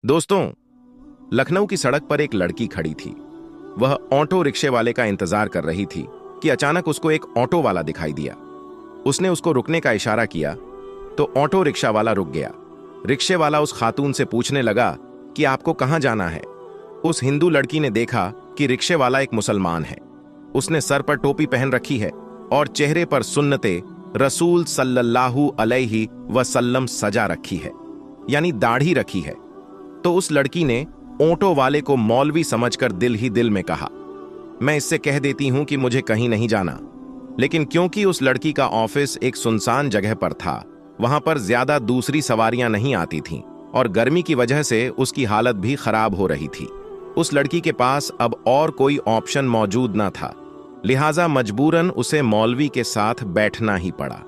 दोस्तों, लखनऊ की सड़क पर एक लड़की खड़ी थी। वह ऑटो रिक्शे वाले का इंतजार कर रही थी कि अचानक उसको एक ऑटो वाला दिखाई दिया। उसने उसको रुकने का इशारा किया तो ऑटो रिक्शा वाला रुक गया। रिक्शे वाला उस खातून से पूछने लगा कि आपको कहां जाना है। उस हिंदू लड़की ने देखा कि रिक्शे वाला एक मुसलमान है। उसने सर पर टोपी पहन रखी है और चेहरे पर सुन्नते रसूल सल्लल्लाहु अलैहि वसल्लम सजा रखी है, यानी दाढ़ी रखी है। तो उस लड़की ने ऑटो वाले को मौलवी समझकर दिल ही दिल में कहा, मैं इससे कह देती हूं कि मुझे कहीं नहीं जाना। लेकिन क्योंकि उस लड़की का ऑफिस एक सुनसान जगह पर था, वहां पर ज्यादा दूसरी सवारियां नहीं आती थीं और गर्मी की वजह से उसकी हालत भी खराब हो रही थी। उस लड़की के पास अब और कोई ऑप्शन मौजूद ना था, लिहाजा मजबूरन उसे मौलवी के साथ बैठना ही पड़ा।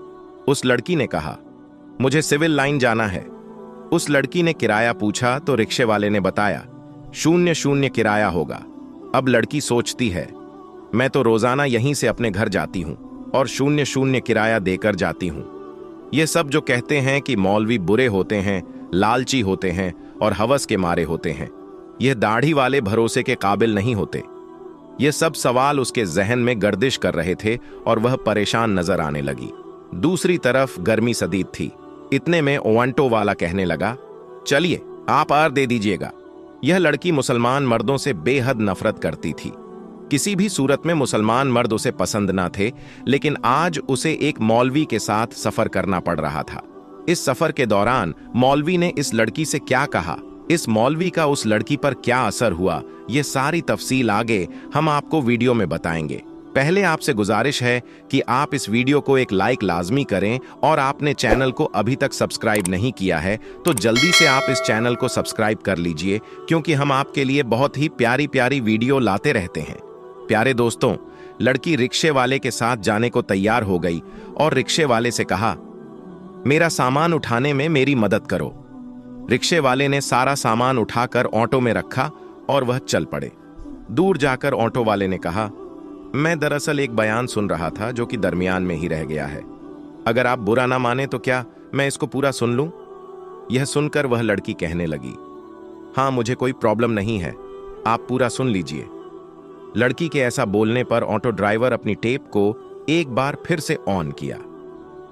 उस लड़की ने कहा, मुझे सिविल लाइन जाना है। उस लड़की ने किराया पूछा तो रिक्शे वाले ने बताया 0 किराया होगा। अब लड़की सोचती है, मैं तो रोजाना यहीं से अपने घर जाती हूं और 0 किराया देकर जाती हूं। ये सब जो कहते हैं कि मौलवी बुरे होते हैं, लालची होते हैं और हवस के मारे होते हैं, यह दाढ़ी वाले भरोसे के काबिल नहीं होते। ये सब सवाल उसके जहन में गर्दिश कर रहे थे और वह परेशान नजर आने लगी। दूसरी तरफ गर्मी शदीद थी। इतने में ऑटो वाला कहने लगा, चलिए आप आर दे दीजिएगा। यह लड़की मुसलमान मर्दों से बेहद नफरत करती थी। किसी भी सूरत में मुसलमान मर्द उसे पसंद ना थे, लेकिन आज उसे एक मौलवी के साथ सफर करना पड़ रहा था। इस सफर के दौरान मौलवी ने इस लड़की से क्या कहा, इस मौलवी का उस लड़की पर क्या असर हुआ, ये सारी तफसील आगे हम आपको वीडियो में बताएंगे। पहले आपसे गुजारिश है कि आप इस वीडियो को एक लाइक लाजमी करें और आपने चैनल को अभी तक सब्सक्राइब नहीं किया है तो जल्दी से आप इस चैनल को सब्सक्राइब कर लीजिए, क्योंकि हम आपके लिए बहुत ही प्यारी प्यारी वीडियो लाते रहते हैं। प्यारे दोस्तों, लड़की रिक्शे वाले के साथ जाने को तैयार हो गई और रिक्शे वाले से कहा, मेरा सामान उठाने में मेरी मदद करो। रिक्शे वाले ने सारा सामान उठाकर ऑटो में रखा और वह चल पड़े। दूर जाकर ऑटो वाले ने कहा, मैं दरअसल एक बयान सुन रहा था जो कि दरमियान में ही रह गया है। अगर आप बुरा ना माने तो क्या मैं इसको पूरा सुन लूं? यह सुनकर वह लड़की कहने लगी, हाँ मुझे कोई प्रॉब्लम नहीं है, आप पूरा सुन लीजिए। लड़की के ऐसा बोलने पर ऑटो ड्राइवर अपनी टेप को एक बार फिर से ऑन किया।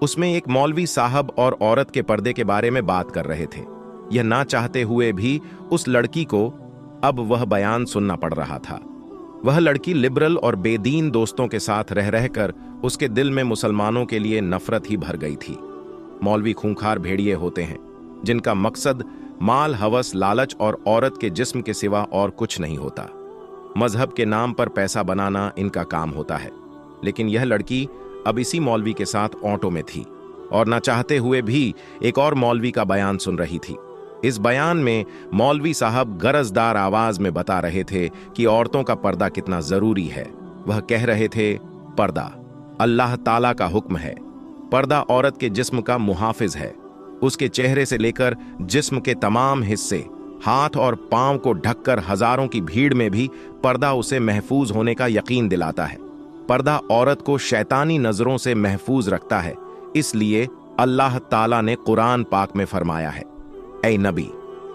उसमें एक मौलवी साहब और औरत के पर्दे के बारे में बात कर रहे थे। यह ना चाहते हुए भी उस लड़की को अब वह बयान सुनना पड़ रहा था। वह लड़की लिबरल और बेदीन दोस्तों के साथ रह रहकर उसके दिल में मुसलमानों के लिए नफरत ही भर गई थी। मौलवी खूंखार भेड़िए होते हैं जिनका मकसद माल, हवस, लालच और औरत के जिस्म के सिवा और कुछ नहीं होता। मजहब के नाम पर पैसा बनाना इनका काम होता है। लेकिन यह लड़की अब इसी मौलवी के साथ ऑटो में थी और ना चाहते हुए भी एक और मौलवी का बयान सुन रही थी। इस बयान में मौलवी साहब गरजदार आवाज में बता रहे थे कि औरतों का पर्दा कितना जरूरी है। वह कह रहे थे, पर्दा अल्लाह ताला का हुक्म है। पर्दा औरत के जिस्म का मुहाफिज है। उसके चेहरे से लेकर जिस्म के तमाम हिस्से, हाथ और पांव को ढककर हजारों की भीड़ में भी पर्दा उसे महफूज होने का यकीन दिलाता है। पर्दा औरत को शैतानी नजरों से महफूज रखता है। इसलिए अल्लाह ताला ने कुरान पाक में फरमाया है, ऐ नबी,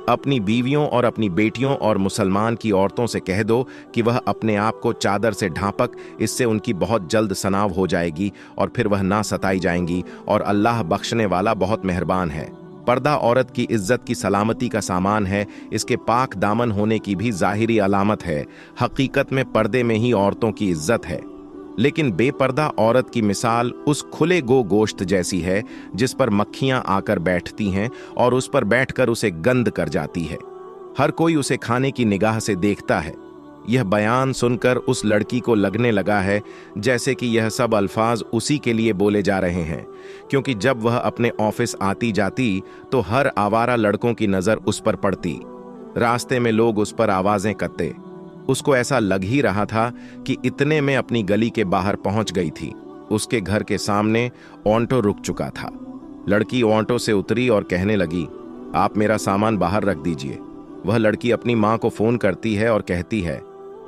अपनी बीवियों और अपनी बेटियों और मुसलमान की औरतों से कह दो कि वह अपने आप को चादर से ढांपक, इससे उनकी बहुत जल्द सनाव हो जाएगी और फिर वह ना सताई जाएंगी और अल्लाह बख्शने वाला बहुत मेहरबान है। पर्दा औरत की इज्जत की सलामती का सामान है। इसके पाक दामन होने की भी जाहिरी अलामत है। हकीकत में पर्दे में ही औरतों की इज्जत है। लेकिन बेपर्दा औरत की मिसाल उस खुले गोश्त जैसी है जिस पर मक्खियां आकर बैठती हैं और उस पर बैठकर उसे गंद कर जाती है। हर कोई उसे खाने की निगाह से देखता है। यह बयान सुनकर उस लड़की को लगने लगा है जैसे कि यह सब अल्फाज उसी के लिए बोले जा रहे हैं, क्योंकि जब वह अपने ऑफिस आती जाती तो हर आवारा लड़कों की नजर उस पर पड़ती। रास्ते में लोग उस पर आवाजें करते। उसको ऐसा लग ही रहा था कि इतने में अपनी गली के बाहर पहुंच गई थी। उसके घर के सामने ऑटो रुक चुका था। लड़की ऑटो से उतरी और कहने लगी, आप मेरा सामान बाहर रख दीजिए। वह लड़की अपनी मां को फोन करती है और कहती है,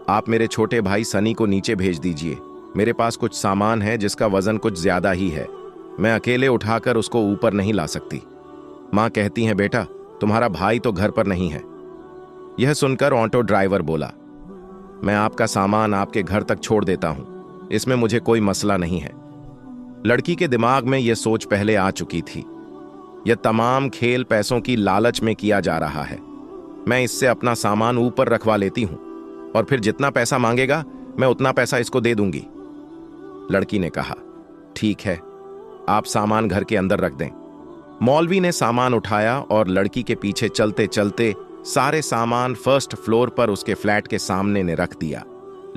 आप मेरे छोटे भाई सनी को नीचे भेज दीजिए। मेरे पास कुछ सामान है जिसका वजन कुछ ज्यादा ही है। मैं अकेले उठाकर उसको ऊपर नहीं ला सकती। मां कहती है, बेटा तुम्हारा भाई तो घर पर नहीं है, यह सुनकर ऑटो ड्राइवर बोला, मैं आपका सामान आपके घर तक छोड़ देता हूं, इसमें मुझे कोई मसला नहीं है। लड़की के दिमाग में यह सोच पहले आ चुकी थी, यह तमाम खेल पैसों की लालच में किया जा रहा है। मैं इससे अपना सामान ऊपर रखवा लेती हूं और फिर जितना पैसा मांगेगा मैं उतना पैसा इसको दे दूंगी। लड़की ने कहा, ठीक है, आप सामान घर के अंदर रख दें। मौलवी ने सामान उठाया और लड़की के पीछे चलते चलते सारे सामान फर्स्ट फ्लोर पर उसके फ्लैट के सामने ने रख दिया।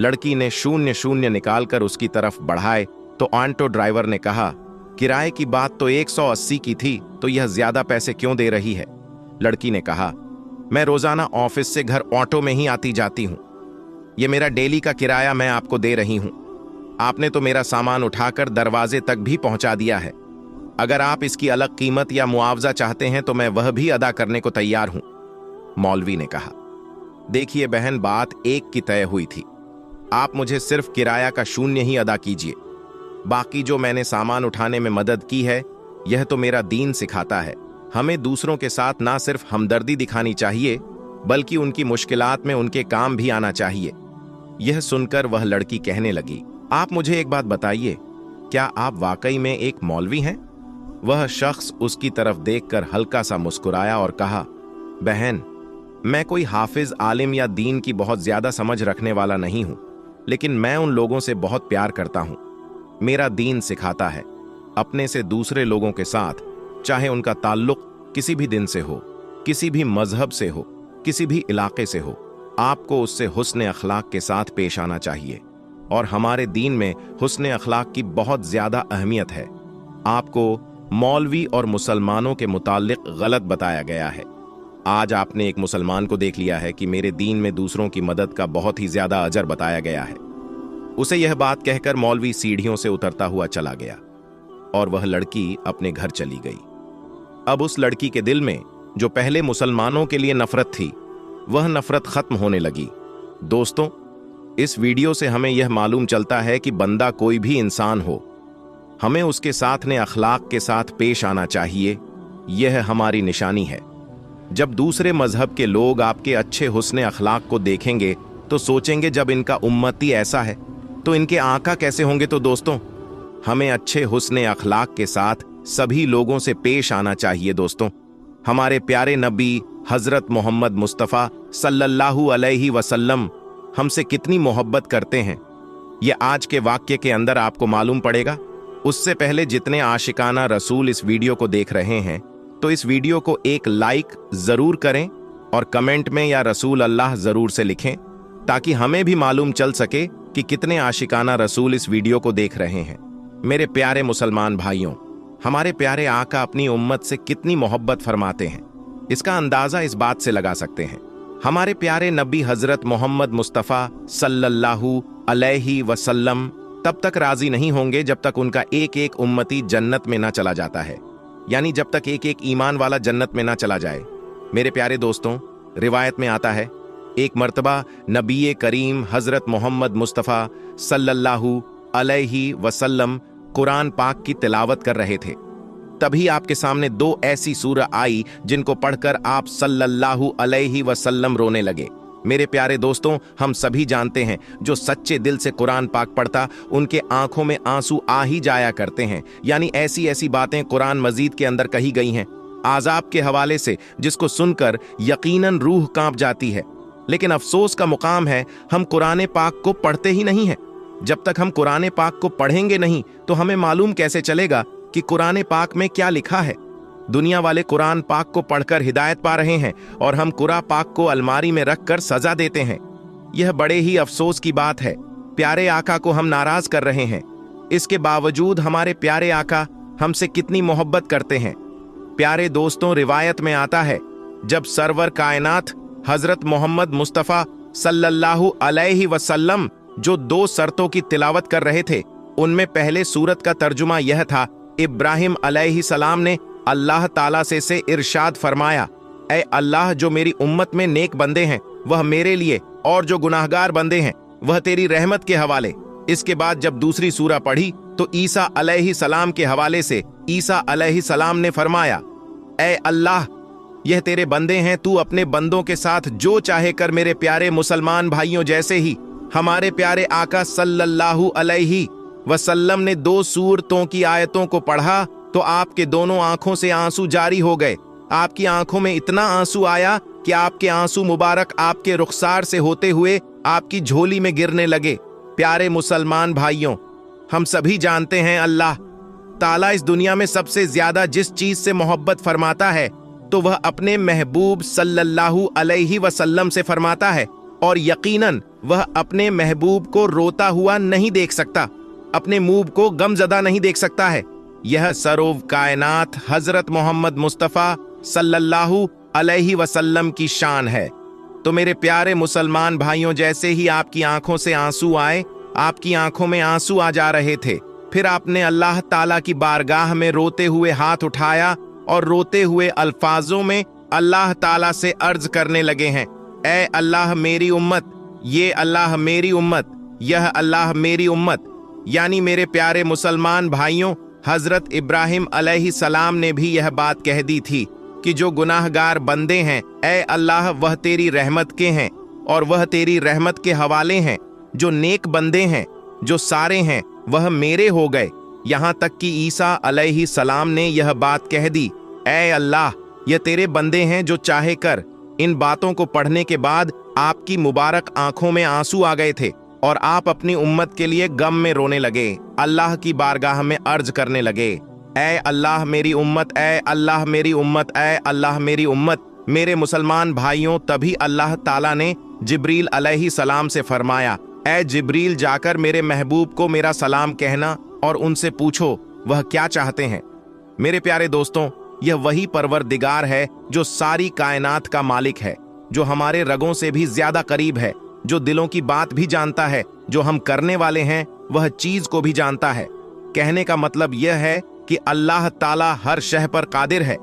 लड़की ने 0-0 निकालकर उसकी तरफ बढ़ाए तो ऑटो ड्राइवर ने कहा, किराए की बात तो 180 की थी, तो यह ज्यादा पैसे क्यों दे रही है? लड़की ने कहा, मैं रोजाना ऑफिस से घर ऑटो में ही आती जाती हूं, यह मेरा डेली का किराया मैं आपको दे रही हूं। आपने तो मेरा सामान उठाकर दरवाजे तक भी पहुंचा दिया है। अगर आप इसकी अलग कीमत या मुआवजा चाहते हैं तो मैं वह भी अदा करने को तैयार हूं। मौलवी ने कहा, देखिए बहन, बात एक की तय हुई थी, आप मुझे सिर्फ किराया का 0 ही अदा कीजिए। बाकी जो मैंने सामान उठाने में मदद की है, यह तो मेरा दीन सिखाता है। हमें दूसरों के साथ ना सिर्फ हमदर्दी दिखानी चाहिए बल्कि उनकी मुश्किलात में उनके काम भी आना चाहिए। यह सुनकर वह लड़की कहने लगी, आप मुझे एक बात बताइए, क्या आप वाकई में एक मौलवी हैं? वह शख्स उसकी तरफ देखकर हल्का सा मुस्कुराया और कहा, बहन, मैं कोई हाफिज, आलिम या दीन की बहुत ज्यादा समझ रखने वाला नहीं हूं, लेकिन मैं उन लोगों से बहुत प्यार करता हूं। मेरा दीन सिखाता है, अपने से दूसरे लोगों के साथ, चाहे उनका ताल्लुक किसी भी दिन से हो, किसी भी मजहब से हो, किसी भी इलाके से हो, आपको उससे हुस्न अखलाक के साथ पेश आना चाहिए। और हमारे दीन में हुस्न अखलाक की बहुत ज्यादा अहमियत है। आपको मौलवी और मुसलमानों के मुताल्लिक गलत बताया गया है। आज आपने एक मुसलमान को देख लिया है कि मेरे दीन में दूसरों की मदद का बहुत ही ज्यादा अजर बताया गया है। उसे यह बात कहकर मौलवी सीढ़ियों से उतरता हुआ चला गया और वह लड़की अपने घर चली गई। अब उस लड़की के दिल में जो पहले मुसलमानों के लिए नफरत थी, वह नफरत खत्म होने लगी। दोस्तों, इस वीडियो से हमें यह मालूम चलता है कि बंदा कोई भी इंसान हो, हमें उसके साथ ने अखलाक के साथ पेश आना चाहिए। यह हमारी निशानी है। जब दूसरे मजहब के लोग आपके अच्छे हुस्न अखलाक को देखेंगे तो सोचेंगे, जब इनका उम्मती ऐसा है तो इनके आका कैसे होंगे। तो दोस्तों, हमें अच्छे हुस्न अखलाक के साथ सभी लोगों से पेश आना चाहिए। दोस्तों, हमारे प्यारे नबी हजरत मोहम्मद मुस्तफ़ा सल्लल्लाहु अलैहि वसल्लम हमसे कितनी मोहब्बत करते हैं, यह आज के वाक्य के अंदर आपको मालूम पड़ेगा। उससे पहले जितने आशिकाना रसूल इस वीडियो को देख रहे हैं, तो इस वीडियो को एक लाइक जरूर करें और कमेंट में या रसूल अल्लाह जरूर से लिखें, ताकि हमें भी मालूम चल सके कि कितने आशिकाना रसूल इस वीडियो को देख रहे हैं। मेरे प्यारे मुसलमान भाइयों, हमारे प्यारे आका अपनी उम्मत से कितनी मोहब्बत फरमाते हैं, इसका अंदाजा इस बात से लगा सकते हैं। हमारे प्यारे नबी हजरत मोहम्मद मुस्तफ़ा सल्लल्लाहु अलैहि वसल्लम तब तक राजी नहीं होंगे जब तक उनका एक एक उम्मती जन्नत में ना चला जाता है, यानी जब तक एक एक ईमान वाला जन्नत में ना चला जाए। मेरे प्यारे दोस्तों, रिवायत में आता है, एक मर्तबा नबी करीम हजरत मोहम्मद मुस्तफ़ा सल्लल्लाहु अलैहि वसल्लम कुरान पाक की तिलावत कर रहे थे। तभी आपके सामने 2 ऐसी सूरह आई जिनको पढ़कर आप सल्लल्लाहु अलैहि वसल्लम रोने लगे। मेरे प्यारे दोस्तों, हम सभी जानते हैं, जो सच्चे दिल से कुरान पाक पढ़ता, उनके आंखों में आंसू आ ही जाया करते हैं। यानी ऐसी ऐसी बातें कुरान मजीद के अंदर कही गई हैं आजाब के हवाले से, जिसको सुनकर यकीनन रूह कांप जाती है। लेकिन अफसोस का मुकाम है, हम कुरान पाक को पढ़ते ही नहीं हैं। जब तक हम कुरान पाक को पढ़ेंगे नहीं तो हमें मालूम कैसे चलेगा कि कुरान पाक में क्या लिखा है। दुनिया वाले कुरान पाक को पढ़कर हिदायत पा रहे हैं और हम कुरान पाक को अलमारी में रखकर सजा देते हैं। यह बड़े ही अफसोस की बात है। प्यारे आका को हम नाराज कर रहे हैं। इसके बावजूद हमारे प्यारे आका हमसे कितनी मोहब्बत करते हैं। प्यारे दोस्तों, रिवायत में आता है, जब सरवर कायनात हजरत मोहम्मद मुस्तफ़ा सल्लल्लाहु अलैहि वसल्लम जो 2 शर्तों की तिलावत कर रहे थे, उनमें पहले सूरत का तर्जुमा यह था, इब्राहिम अलैहि सलाम ने अल्लाह ताला से इरशाद फरमाया, ऐ अल्लाह, जो मेरी उम्मत में नेक बंदे हैं वह मेरे लिए, और जो गुनाहगार बंदे हैं वह तेरी रहमत के हवाले। इसके बाद जब दूसरी सूरह पढ़ी तो ईसा अलैहि सलाम के हवाले से ईसा अलैहि सलाम ने फरमाया, ऐ अल्लाह, यह तेरे बंदे हैं, तू अपने बंदों के साथ जो चाहे कर। मेरे प्यारे मुसलमान भाइयों, जैसे ही हमारे प्यारे आका सल्लल्लाहु अलैहि वसल्लम ने 2 सूरतों की आयतों को पढ़ा तो आपके दोनों आंखों से आंसू जारी हो गए। आपकी आंखों में इतना आंसू आया कि आपके आंसू मुबारक आपके रुखसार से होते हुए आपकी झोली में गिरने लगे। प्यारे मुसलमान भाइयों, हम सभी जानते हैं अल्लाह ताला इस दुनिया में सबसे ज्यादा जिस चीज से मोहब्बत फरमाता है तो वह अपने महबूब सल्लल्लाहु अलैहि वसल्लम से फरमाता है, और यकीनन वह अपने महबूब को रोता हुआ नहीं देख सकता, अपने मुंह को गमजदा नहीं देख सकता है। यह सरोव कायनात हजरत मोहम्मद मुस्तफ़ा सल्लल्लाहु अलैहि वसल्लम की शान है। तो मेरे प्यारे मुसलमान भाइयों, जैसे ही आपकी आंखों से आंसू आए, आपकी आंखों में आंसू आ जा रहे थे, फिर आपने अल्लाह ताला की बारगाह में रोते हुए हाथ उठाया और रोते हुए अल्फाजों में अल्लाह ताला से अर्ज करने लगे हैं, ऐ अल्लाह मेरी उम्मत, ये अल्लाह मेरी उम्मत, यह अल्लाह मेरी उम्मत। यानी मेरे प्यारे मुसलमान भाइयों, हजरत इब्राहिम अलैहिस्सलाम ने भी यह बात कह दी थी कि जो गुनाहगार बंदे हैं, ऐ अल्लाह वह तेरी रहमत के हैं और वह तेरी रहमत के हवाले हैं। जो नेक बंदे हैं, जो सारे हैं, वह मेरे हो गए। यहाँ तक कि ईसा अलैहिस्सलाम ने यह बात कह दी, ऐ अल्लाह ये तेरे बंदे हैं, जो चाहे कर। इन बातों को पढ़ने के बाद आपकी मुबारक आंखों में आंसू आ गए थे और आप अपनी उम्मत के लिए गम में रोने लगे, अल्लाह की बारगाह में अर्ज करने लगे, ऐ अल्लाह मेरी उम्मत, ऐ अल्लाह मेरी उम्मत, ऐ अल्लाह मेरी उम्मत। मेरे मुसलमान भाइयों, तभी अल्लाह ताला ने जिब्रील अलैहिस्सलाम से फरमाया, ऐ जिब्रील जाकर मेरे महबूब को मेरा सलाम कहना और उनसे पूछो वह क्या चाहते हैं। मेरे प्यारे दोस्तों, यह वही परवरदिगार है जो सारी कायनात का मालिक है, जो हमारे रगों से भी ज्यादा करीब है, जो दिलों की बात भी जानता है, जो हम करने वाले हैं वह चीज को भी जानता है। कहने का मतलब यह है कि अल्लाह ताला हर शय पर कादिर है,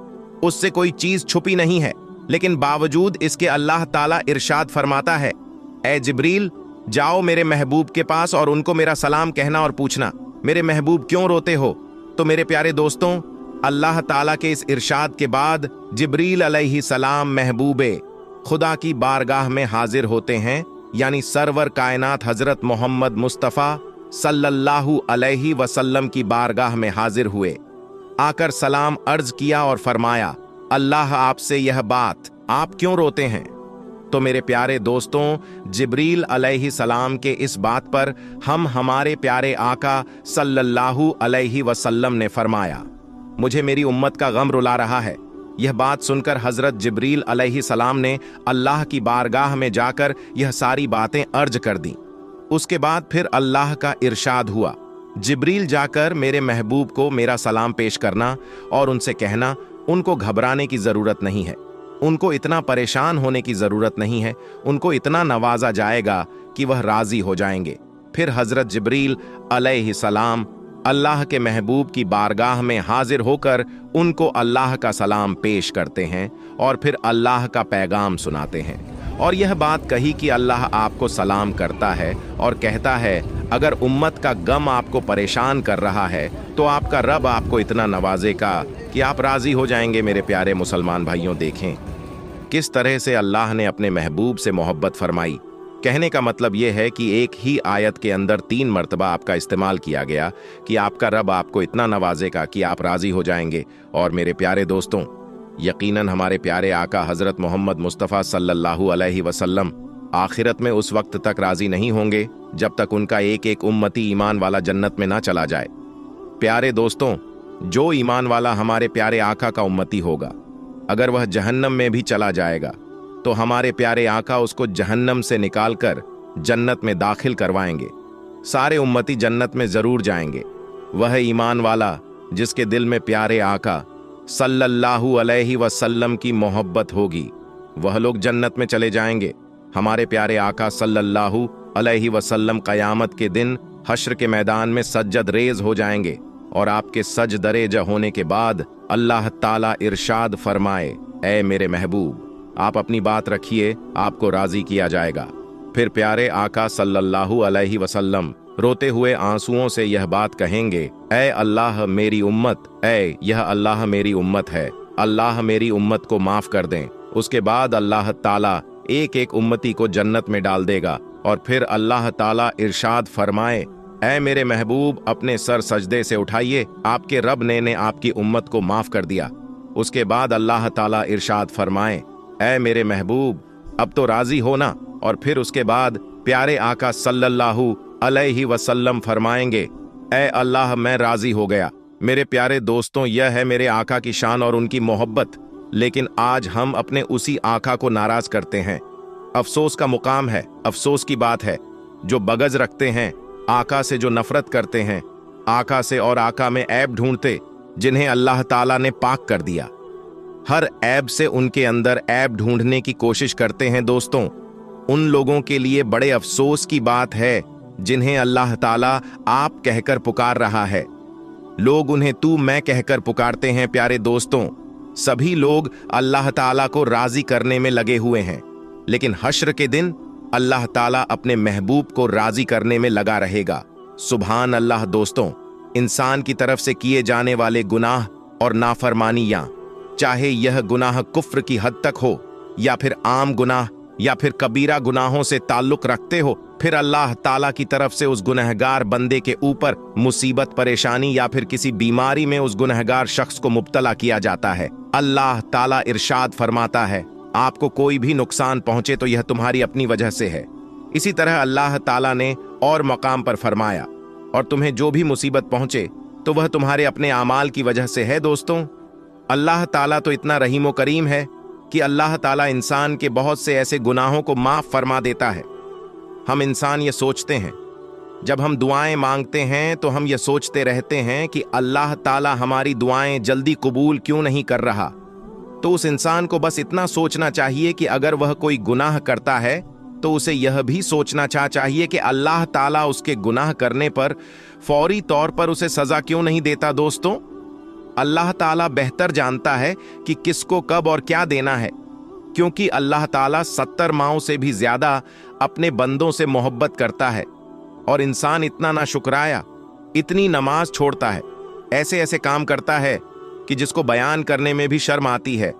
उससे कोई चीज छुपी नहीं है। लेकिन बावजूद इसके अल्लाह ताला इरशाद फरमाता है, ऐ जिब्रील जाओ मेरे महबूब के पास और उनको मेरा सलाम कहना और पूछना, मेरे महबूब क्यों रोते हो। तो मेरे प्यारे दोस्तों, अल्लाह ताला के इस इरशाद के बाद जिब्रील अलैहिस्सलाम महबूबे खुदा की बारगाह में हाजिर होते हैं, यानी सरवर कायनात हजरत मोहम्मद मुस्तफ़ा सल्लल्लाहु अलैहि वसल्लम की बारगाह में हाजिर हुए, आकर सलाम अर्ज किया और फरमाया, अल्लाह आपसे यह बात, आप क्यों रोते हैं। तो मेरे प्यारे दोस्तों, जिब्रील अलैहिस्सलाम के इस बात पर हमारे प्यारे आका सल्लल्लाहु अलैहि वसल्लम ने फरमाया, मुझे मेरी उम्मत का गम रुला रहा है। यह बात सुनकर हजरत जिब्रील अलैहिस्सलाम ने अल्लाह की बारगाह में जाकर यह सारी बातें अर्ज कर दी। उसके बाद फिर अल्लाह का इरशाद हुआ, जिब्रील जाकर मेरे महबूब को मेरा सलाम पेश करना और उनसे कहना, उनको घबराने की जरूरत नहीं है, उनको इतना परेशान होने की जरूरत नहीं है, उनको इतना नवाजा जाएगा कि वह राजी हो जाएंगे। फिर हजरत जिब्रील अलैहिस्सलाम अल्लाह के महबूब की बारगाह में हाजिर होकर उनको अल्लाह का सलाम पेश करते हैं और फिर अल्लाह का पैगाम सुनाते हैं और यह बात कही कि अल्लाह आपको सलाम करता है और कहता है, अगर उम्मत का गम आपको परेशान कर रहा है तो आपका रब आपको इतना नवाजेगा कि आप राजी हो जाएंगे। मेरे प्यारे मुसलमान भाइयों, देखें किस तरह से अल्लाह ने अपने महबूब से मोहब्बत फरमाई। कहने का मतलब यह है कि एक ही आयत के अंदर 3 मर्तबा आपका इस्तेमाल किया गया कि आपका रब आपको इतना नवाजेगा कि आप राजी हो जाएंगे। और मेरे प्यारे दोस्तों, यकीनन हमारे प्यारे आका हजरत मोहम्मद मुस्तफ़ा सल्लल्लाहु अलैहि वसल्लम आखिरत में उस वक्त तक राजी नहीं होंगे जब तक उनका एक एक उम्मती ईमान वाला जन्नत में ना चला जाए। प्यारे दोस्तों, जो ईमान वाला हमारे प्यारे आका का उम्मती होगा, अगर वह जहन्नम में भी चला जाएगा तो हमारे प्यारे आका उसको जहन्नम से निकालकर जन्नत में दाखिल करवाएंगे। सारे उम्मती जन्नत में जरूर जाएंगे। वह ईमान वाला जिसके दिल में प्यारे आका सल्लल्लाहु अलैहि वसल्लम की मोहब्बत होगी, वह लोग जन्नत में चले जाएंगे। हमारे प्यारे आका सल्लल्लाहु अलैहि वसल्लम क़यामत के दिन हश्र के मैदान में सज्जद रेज हो जाएंगे और आपके सजदरेज होने के बाद अल्लाह ताला इरशाद फरमाए, ऐ मेरे महबूब आप अपनी बात रखिए, आपको राजी किया जाएगा। फिर प्यारे आका सल्लल्लाहु अलैहि वसल्लम रोते हुए आंसुओं से यह बात कहेंगे, ऐ अल्लाह मेरी उम्मत, ऐ यह अल्लाह मेरी उम्मत है, अल्लाह मेरी उम्मत को माफ कर दें। उसके बाद अल्लाह ताला एक एक उम्मती को जन्नत में डाल देगा और फिर अल्लाह ताला इरशाद फरमाए, ऐ मेरे महबूब अपने सर सजदे से उठाइए, आपके रब ने आपकी उम्मत को माफ कर दिया। उसके बाद अल्लाह ताला इरशाद फरमाए, ऐ मेरे महबूब अब तो राजी हो ना। और फिर उसके बाद प्यारे आका सल्लल्लाहु अलैहि वसल्लम फरमाएंगे, ऐ अल्लाह मैं राजी हो गया। मेरे प्यारे दोस्तों, यह है मेरे आका की शान और उनकी मोहब्बत, लेकिन आज हम अपने उसी आका को नाराज करते हैं। अफसोस का मुकाम है, अफसोस की बात है, जो बगज रखते हैं, आका से जो नफरत करते हैं, आका से और आका में ऐब ढूंढते जिन्हें अल्लाह ताला ने पाक कर दिया, हर ऐब से उनके अंदर ऐब ढूंढने की कोशिश करते हैं। दोस्तों, उन लोगों के लिए बड़े अफसोस की बात है जिन्हें अल्लाह ताला आप कहकर पुकार रहा है। लोग उन्हें तू मैं कहकर पुकारते हैं। प्यारे दोस्तों, सभी लोग अल्लाह ताला को राजी करने में लगे हुए हैं, लेकिन हश्र के दिन अल्लाह ताला अपने महबूब को राजी करने में लगा रहेगा। सुभान अल्लाह। दोस्तों, इंसान की तरफ से किए जाने वाले गुनाह और नाफरमानियां, चाहे यह गुनाह कुफ्र की हद तक हो या फिर आम गुनाह या फिर कबीरा गुनाहों से ताल्लुक रखते हो, फिर अल्लाह ताला की तरफ से उस गुनहगार बंदे के ऊपर मुसीबत, परेशानी या फिर किसी बीमारी में उस गुनहगार शख्स को मुब्तला किया जाता है। अल्लाह ताला इरशाद फरमाता है, आपको कोई भी नुकसान पहुंचे तो यह तुम्हारी अपनी वजह से है। इसी तरह अल्लाह ताला ने और मकाम पर फरमाया, और तुम्हें जो भी मुसीबत पहुंचे तो वह तुम्हारे अपने आमाल की वजह से है। दोस्तों, अल्लाह ताला तो इतना रहीम व करीम है कि अल्लाह ताला इंसान के बहुत से ऐसे गुनाहों को माफ फरमा देता है। हम इंसान ये सोचते हैं, जब हम दुआएं मांगते हैं तो हम ये सोचते रहते हैं कि अल्लाह ताला हमारी दुआएं जल्दी कबूल क्यों नहीं कर रहा। तो उस इंसान को बस इतना सोचना चाहिए कि अगर वह कोई गुनाह करता है तो उसे यह भी सोचना चाहिए कि अल्लाह ताला उसके गुनाह करने पर फौरी तौर पर उसे सजा क्यों नहीं देता। दोस्तों, अल्लाह ताला बेहतर जानता है कि किसको कब और क्या देना है, क्योंकि अल्लाह ताला 70 माओं से भी ज्यादा अपने बंदों से मोहब्बत करता है। और इंसान इतना ना शुक्राया, इतनी नमाज छोड़ता है, ऐसे ऐसे काम करता है कि जिसको बयान करने में भी शर्म आती है।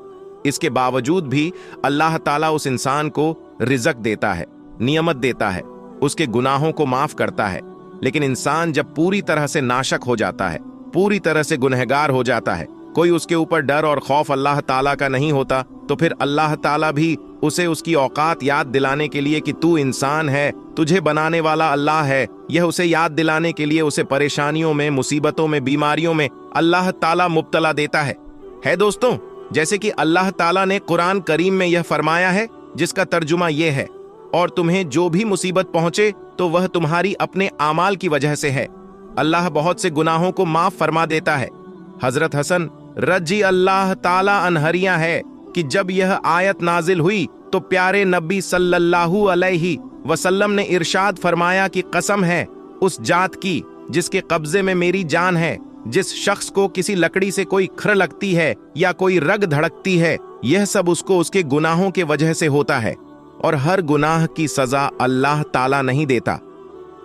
इसके बावजूद भी अल्लाह ताला उस इंसान को रिज़्क देता है, नियमत देता है, उसके गुनाहों को माफ करता है। लेकिन इंसान जब पूरी तरह से नाशक हो जाता है, पूरी तरह से गुनहगार हो जाता है, कोई उसके ऊपर डर और खौफ अल्लाह ताला का नहीं होता, तो फिर अल्लाह ताला भी उसे उसकी औकात याद दिलाने के लिए कि तू इंसान है, तुझे बनाने वाला अल्लाह है, यह उसे याद दिलाने के लिए उसे परेशानियों में, मुसीबतों में, बीमारियों में अल्लाह ताला मुब्तला देता है दोस्तों, जैसे कि अल्लाह ताला ने कुरान करीम में यह फरमाया है, जिसका तर्जुमा यह है, और तुम्हें जो भी मुसीबत पहुंचे तो वह तुम्हारी अपने आमाल की वजह से है। अल्लाह बहुत से गुनाहों को माफ फरमा देता है। हजरत हसन रजी अल्लाह ताला अनहरिया है कि जब यह आयत नाजिल हुई तो प्यारे नबी सल्लल्लाहु अलैहि वसल्लम ने इरशाद फरमाया कि कसम है उस जात की जिसके कब्जे में मेरी जान है, जिस शख्स को किसी लकड़ी से कोई खर लगती है या कोई रग धड़कती है, यह सब उसको उसके गुनाहों के वजह से होता है। और हर गुनाह की सजा अल्लाह ताला नहीं देता,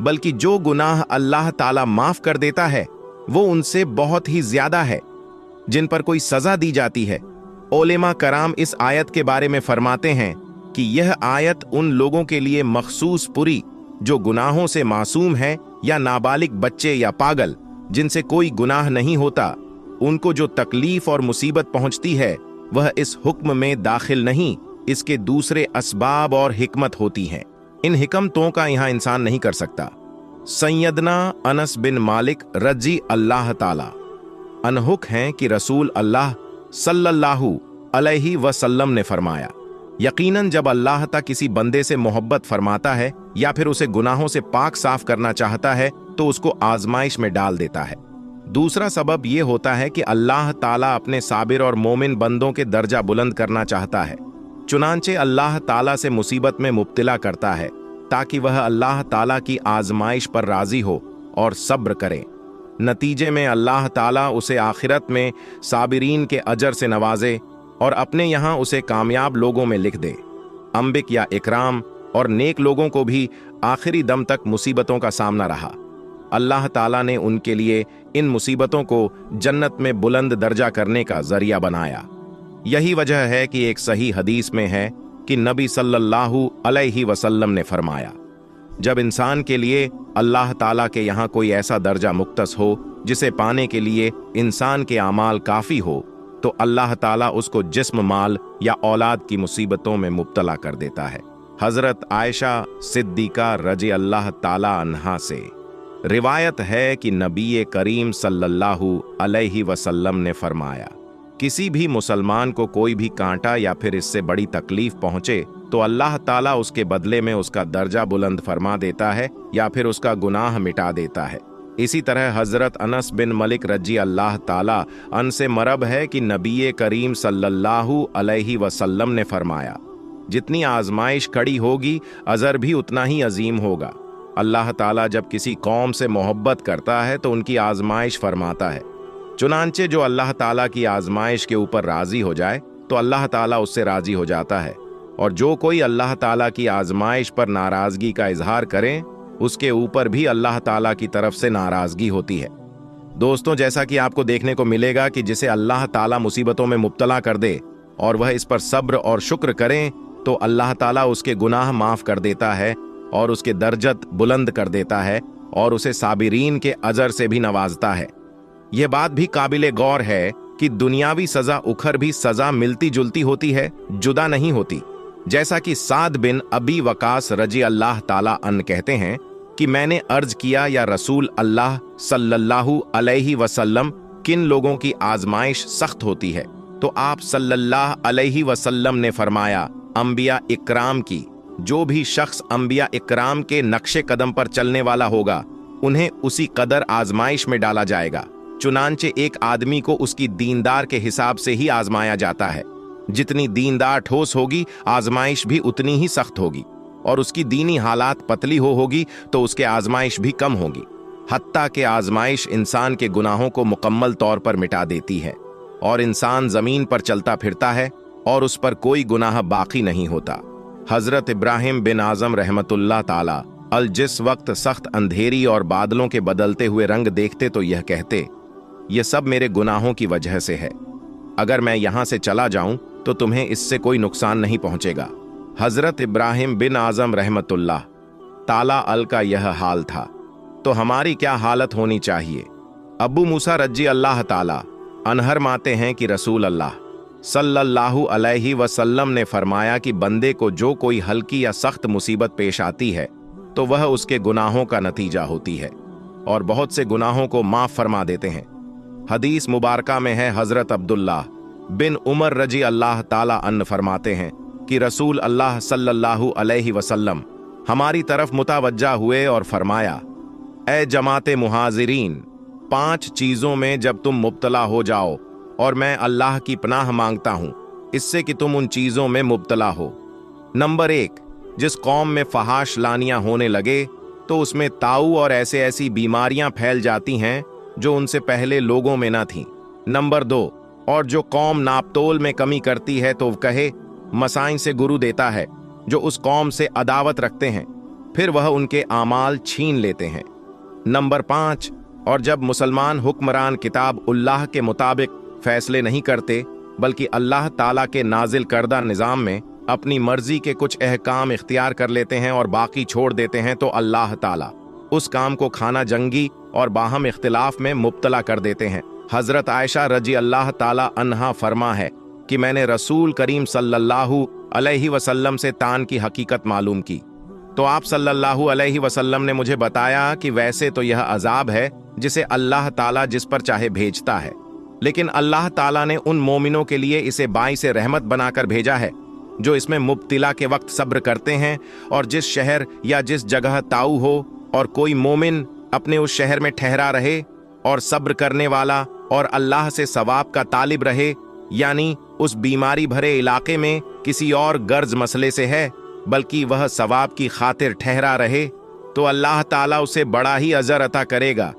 बल्कि जो गुनाह अल्लाह ताला माफ कर देता है वो उनसे बहुत ही ज्यादा है जिन पर कोई सजा दी जाती है। ओलेमा कराम इस आयत के बारे में फरमाते हैं कि यह आयत उन लोगों के लिए मखसूस पुरी जो गुनाहों से मासूम है, या नाबालिग बच्चे या पागल जिनसे कोई गुनाह नहीं होता, उनको जो तकलीफ और मुसीबत पहुंचती है वह इस हुक्म में दाखिल नहीं, इसके दूसरे असबाब और हिकमत होती हैं। इन हिकमतों का यहाँ इंसान नहीं कर सकता। सैयदना अनस बिन मालिक रजी अल्लाह ताला अनहुक हैं कि रसूल अल्लाह सल्लल्लाहु अलैहि वसल्लम ने फरमाया, यकीनन जब अल्लाह तक किसी बंदे से मोहब्बत फरमाता है या फिर उसे गुनाहों से पाक साफ करना चाहता है तो उसको आजमाइश में डाल देता है। दूसरा सबब यह होता है कि अल्लाह ताला अपने साबिर और मोमिन बंदों के दर्जा बुलंद करना चाहता है, चुनांचे अल्लाह ताला से मुसीबत में मुब्तला करता है ताकि वह अल्लाह ताला की आजमाइश पर राजी हो और सब्र करे। नतीजे में अल्लाह ताला उसे आखिरत में साबिरीन के अजर से नवाजे और अपने यहाँ उसे कामयाब लोगों में लिख दे। अंबिक या इकराम और नेक लोगों को भी आखिरी दम तक मुसीबतों का सामना रहा। अल्लाह ताला ने उनके लिए इन मुसीबतों को जन्नत में बुलंद दर्जा करने का जरिया बनाया। यही वजह है कि एक सही हदीस में है कि नबी सल्लल्लाहु अलैहि वसल्लम ने फरमाया, जब इंसान के लिए अल्लाह ताला के यहाँ कोई ऐसा दर्जा मुक्तस हो जिसे पाने के लिए इंसान के आमाल काफी हो, तो अल्लाह ताला उसको जिस्म, माल या औलाद की मुसीबतों में मुब्तला कर देता है। हजरत आयशा सिद्दीका रज़ी अल्लाह ताला अन्हा से रिवायत है कि नबी करीम सल्लल्लाहु अलैहि वसल्लम ने फरमाया, किसी भी मुसलमान को कोई भी कांटा या फिर इससे बड़ी तकलीफ पहुंचे तो अल्लाह ताला उसके बदले में उसका दर्जा बुलंद फरमा देता है या फिर उसका गुनाह मिटा देता है। इसी तरह हजरत अनस बिन मलिक रजी अल्लाह ताला अन से मरब है कि नबी करीम सल्लल्लाहु अलैहि वसल्लम ने फरमाया, जितनी आजमाइश खड़ी होगी अजर भी उतना ही अजीम होगा। अल्लाह ताला जब किसी कौम से मोहब्बत करता है तो उनकी आजमाइश फरमाता है, चुनांचे जो अल्लाह ताला की आजमाइश के ऊपर राजी हो जाए तो अल्लाह ताला उससे राजी हो जाता है, और जो कोई अल्लाह ताला की आजमाइश पर नाराजगी का इजहार करे उसके ऊपर भी अल्लाह ताला की तरफ से नाराजगी होती है। दोस्तों, जैसा कि आपको देखने को मिलेगा कि जिसे अल्लाह ताला मुसीबतों में मुब्तला कर दे और वह इस पर सब्र और शुक्र करें तो अल्लाह ताला उसके गुनाह माफ कर देता है और उसके दर्जत बुलंद कर देता है और उसे साबिरीन के अजर से भी नवाजता है। यह बात भी काबिले गौर है कि दुनियावी सजा उखर भी सजा मिलती जुलती होती है, जुदा नहीं होती। जैसा कि साद बिन अबी वकास रजी अल्लाह ताला अन कहते हैं कि मैंने अर्ज किया, या रसूल अल्लाह सल्लल्लाहु अलैहि वसल्लम, किन लोगों की आजमाइश सख्त होती है? तो आप सल्लल्लाहु अलैहि वसल्लम ने फरमाया, अंबिया इकराम की। जो भी शख्स अंबिया इकराम के नक्शे कदम पर चलने वाला होगा उन्हें उसी कदर आजमाइश में डाला जाएगा। चुनांचे एक आदमी को उसकी दीनदार के हिसाब से ही आजमाया जाता है। जितनी दीनदार ठोस होगी आजमाइश भी उतनी ही सख्त होगी, और उसकी दीनी हालात पतली होगी तो उसके आजमाइश भी कम होगी। हत्ता के आजमाइश इंसान के गुनाहों को मुकम्मल तौर पर मिटा देती है और इंसान जमीन पर चलता फिरता है और उस पर कोई गुनाह बाकी नहीं होता। हजरत इब्राहिम बिन आजम रहमतुल्लाह ताला अल जिस वक्त सख्त अंधेरी और बादलों के बदलते हुए रंग देखते तो यह कहते, यह सब मेरे गुनाहों की वजह से है, अगर मैं यहां से चला जाऊं तो तुम्हें इससे कोई नुकसान नहीं पहुंचेगा। हजरत इब्राहिम बिन आजम रहमतुल्लाह ताला अल का यह हाल था, तो हमारी क्या हालत होनी चाहिए। अबू मूसा रजी अल्लाह ताला अनहर माते हैं कि रसूल अल्लाह सल्लल्लाहु अलैहि वसल्लम ने फरमाया कि बंदे को जो कोई हल्की या सख्त मुसीबत पेश आती है तो वह उसके गुनाहों का नतीजा होती है और बहुत से गुनाहों को माफ फरमा देते हैं। हदीस मुबारका में है, हजरत अब्दुल्लाह बिन उमर रजी अल्लाह ताला अन फरमाते हैं कि रसूल अल्लाह सल्लल्लाहु अलैहि वसल्लम हमारी तरफ मुतवज्जा हुए और फरमाया, ए जमाते मुहाजिरीन, 5 चीजों में जब तुम मुब्तला हो जाओ और मैं अल्लाह की पनाह मांगता हूं इससे कि तुम उन चीजों में मुब्तला हो। नंबर 1, जिस कौम में फहाश लानियां होने लगे तो उसमें ताऊ और ऐसी बीमारियां फैल जाती हैं जो उनसे पहले लोगों में न थीं। नंबर 2, और जो कौम नापतोल में कमी करती है तो कहे मसाइन से गुरु देता है, जो उस कौम से अदावत रखते हैं, फिर वह उनके आमाल छीन लेते हैं। नंबर 5, और जब मुसलमान हुक्मरान किताब उल्लाह के मुताबिक फैसले नहीं करते बल्कि अल्लाह ताला के नाजिल करदा निज़ाम में अपनी मर्जी के कुछ अहकाम इख्तियार कर लेते हैं और बाकी छोड़ देते हैं, तो अल्लाह ताला उस काम को खाना जंगी और बाहम इख्तिलाफ में मुब्तला कर देते हैं। हजरत आयशा रजी अल्लाह ताला अन्हा फरमा है कि मैंने रसूल करीम सल्लल्लाहु अलैहि वसल्लम से तान की हकीकत मालूम की, तो आप सल्लल्लाहु अलैहि वसल्लम ने मुझे बताया कि वैसे तो यह अजाब है जिसे अल्लाह ताला जिस पर चाहे भेजता है, लेकिन अल्लाह ताला ने उन मोमिनों के लिए इसे बाइस रहमत बनाकर भेजा है जो इसमें मुब्तिला के वक्त सब्र करते हैं, और जिस शहर या जिस जगह ताऊ हो और कोई मोमिन अपने उस शहर में ठहरा रहे और सब्र करने वाला और अल्लाह से सवाब का तालिब रहे, यानी उस बीमारी भरे इलाके में किसी और गर्ज मसले से है बल्कि वह सवाब की खातिर ठहरा रहे, तो अल्लाह ताला उसे बड़ा ही अजर अता करेगा।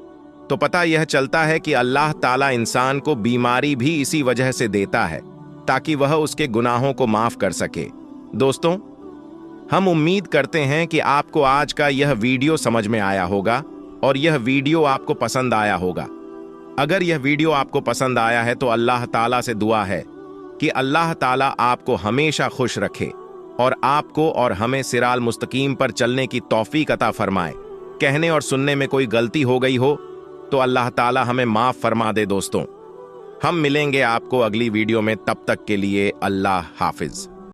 तो पता यह चलता है कि अल्लाह ताला इंसान को बीमारी भी इसी वजह से देता है ताकि वह उसके गुनाहों को माफ कर सके। दोस्तों, हम उम्मीद करते हैं कि आपको आज का यह वीडियो समझ में आया होगा और यह वीडियो आपको पसंद आया होगा। अगर यह वीडियो आपको पसंद आया है तो अल्लाह ताला से दुआ है کہ اللہ تعالیٰ آپ کو ہمیشہ خوش رکھے اور آپ کو اور ہمیں صراط مستقیم پر چلنے کی توفیق عطا فرمائے۔ کہنے اور سننے میں کوئی غلطی ہو گئی ہو تو اللہ تعالیٰ ہمیں معاف فرما دے۔ دوستوں، ہم ملیں گے آپ کو اگلی ویڈیو میں، تب تک کے لیے اللہ حافظ۔